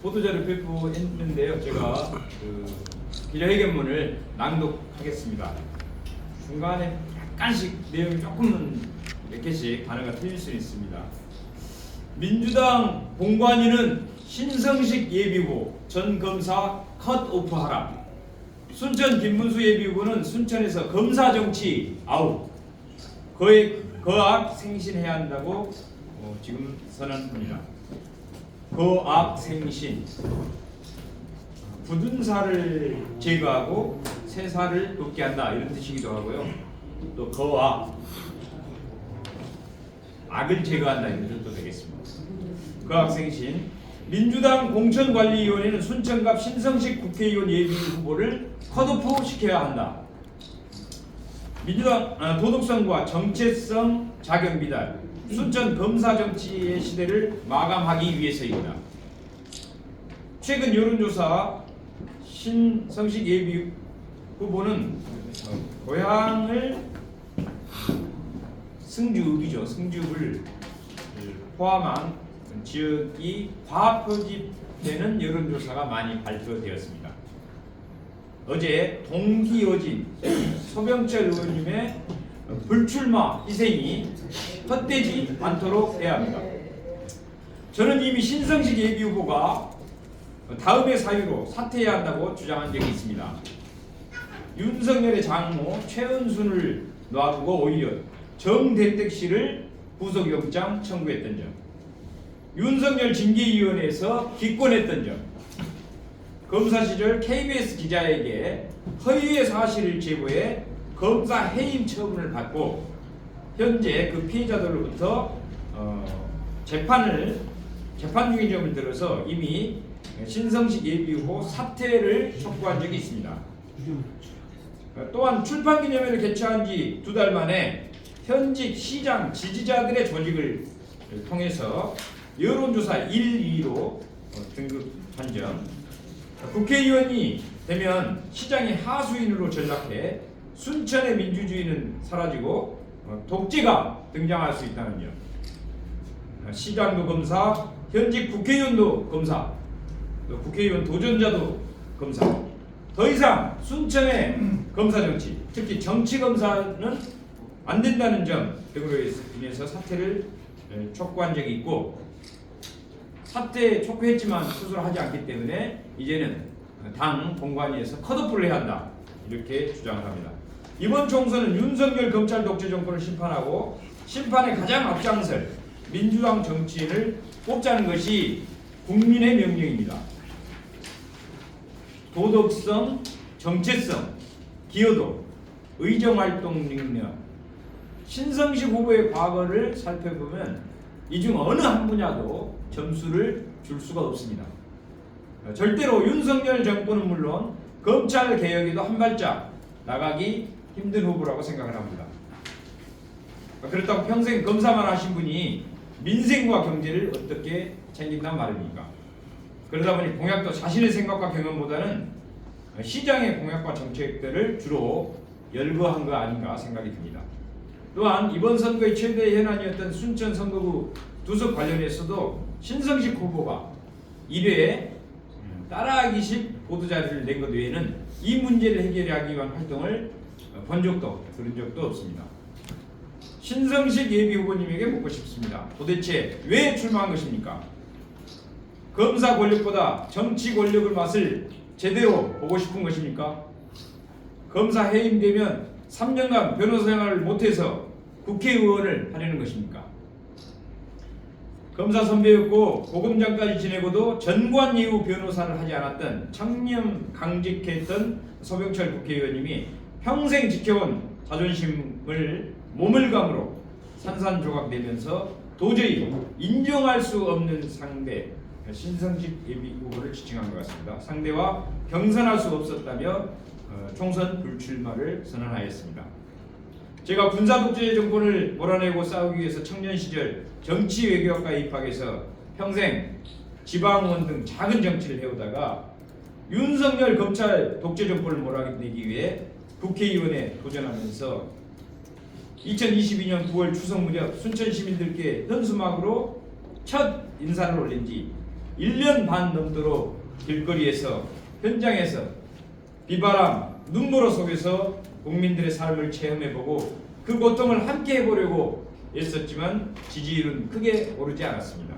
보도자료 배포했는데요. 제가 그 기자회견문을 낭독하겠습니다. 중간에 약간씩 내용이 조금은 몇 개씩 단어가 틀릴 수 있습니다. 민주당 공관위는 신성식 예비후보 전 검사 컷오프하라. 순천 김문수 예비후보는 순천에서 검사 정치 아웃. 거악 생신해야 한다고 지금 선언합니다. 거악 생신. 굳은 살을 제거하고 새 살을 돋게 한다 이런 뜻이기도 하고요. 또 거악 악을 제거한다 이런 뜻도 되겠습니다. 거악 생신. 민주당 공천관리위원회는 순천갑 신성식 국회의원 예비 후보를 컷오프 시켜야 한다. 민주당 도덕성과 정체성 자격 미달, 순천 검사 정치의 시대를 마감하기 위해서입니다. 최근 여론조사 신성식 예비 후보는 고향을 승주읍이죠. 승주읍을 포함한 지역이 과표집되는 여론조사가 많이 발표되었습니다. 어제 동기여진 소병철 의원님의 불출마 희생이 헛되지 않도록 해야 합니다. 저는 이미 신성식 예비후보가 다음의 사유로 사퇴해야 한다고 주장한 적이 있습니다. 윤석열의 장모 최은순을 놔두고 오히려 정대택 씨를 구속영장 청구했던 점, 윤석열 징계위원회에서 기권했던 점, 검사 시절 KBS 기자에게 허위의 사실을 제보해 검사 해임 처분을 받고 현재 그 피해자들로부터 재판 중인 점을 들어서 이미 신성식 예비후보 사퇴를 촉구한 적이 있습니다. 또한 출판기념회를 개최한 지 2달 만에 현직 시장 지지자들의 조직을 통해서 여론조사 1, 2로 등급한 점, 국회의원이 되면 시장이 하수인으로 전락해 순천의 민주주의는 사라지고 독재가 등장할 수 있다는 점, 시장도 검사, 현직 국회의원도 검사, 또 국회의원 도전자도 검사, 더 이상 순천의 검사 정치, 특히 정치 검사는 안 된다는 점 등으로 인해서 사퇴를 촉구한 적이 있고, 사퇴 촉구했지만 스스로 하지 않기 때문에 이제는 당 공관위에서 컷오프를 해야 한다 이렇게 주장을 합니다. 이번 총선은 윤석열 검찰 독재 정권을 심판하고 심판에 가장 앞장설 민주당 정치인을 뽑자는 것이 국민의 명령입니다. 도덕성, 정체성, 기여도, 의정활동 능력, 신성식 후보의 과거를 살펴보면 이 중 어느 한 분야도 점수를 줄 수가 없습니다. 절대로 윤석열 정권은 물론 검찰 개혁에도 한 발짝 나가기 힘든 후보라고 생각을 합니다. 그렇다고 평생 검사만 하신 분이 민생과 경제를 어떻게 챙긴단 말입니까? 그러다 보니 공약도 자신의 생각과 경험보다는 시장의 공약과 정책들을 주로 열거한 거 아닌가 생각이 듭니다. 또한 이번 선거의 최대 현안이었던 순천 선거구 두석 관련해서도 신성식 후보가 1회에 따라하기식 보도자료를 낸 것 외에는 이 문제를 해결하기 위한 활동을 본 적도 들은 적도 없습니다. 신성식 예비 후보님에게 묻고 싶습니다. 도대체 왜 출마한 것입니까? 검사 권력보다 정치 권력의 맛을 제대로 보고 싶은 것입니까? 검사 해임되면 3년간 변호사 생활을 못해서 국회의원을 하려는 것입니까? 검사 선배였고 고검장까지 지내고도 전관 이후 변호사를 하지 않았던 청렴 강직했던 소병철 국회의원님이 평생 지켜온 자존심을 모멸감으로 산산조각 내면서 도저히 인정할 수 없는 상대 신성식 예비 후보를 지칭한 것 같습니다. 상대와 경선할 수 없었다며 총선 불출마를 선언하였습니다. 제가 군사독재 정권을 몰아내고 싸우기 위해서 청년 시절 정치 외교학과에 입학해서 평생 지방의원 등 작은 정치를 해오다가 윤석열 검찰 독재 정권을 몰아내기 위해 국회의원에 도전하면서 2022년 9월 추석 무렵 순천 시민들께 현수막으로 첫 인사를 올린 지 1년 반 넘도록 길거리에서 현장에서 비바람, 눈보라 속에서 국민들의 삶을 체험해보고 그 고통을 함께 해보려고 애썼지만 지지율은 크게 오르지 않았습니다.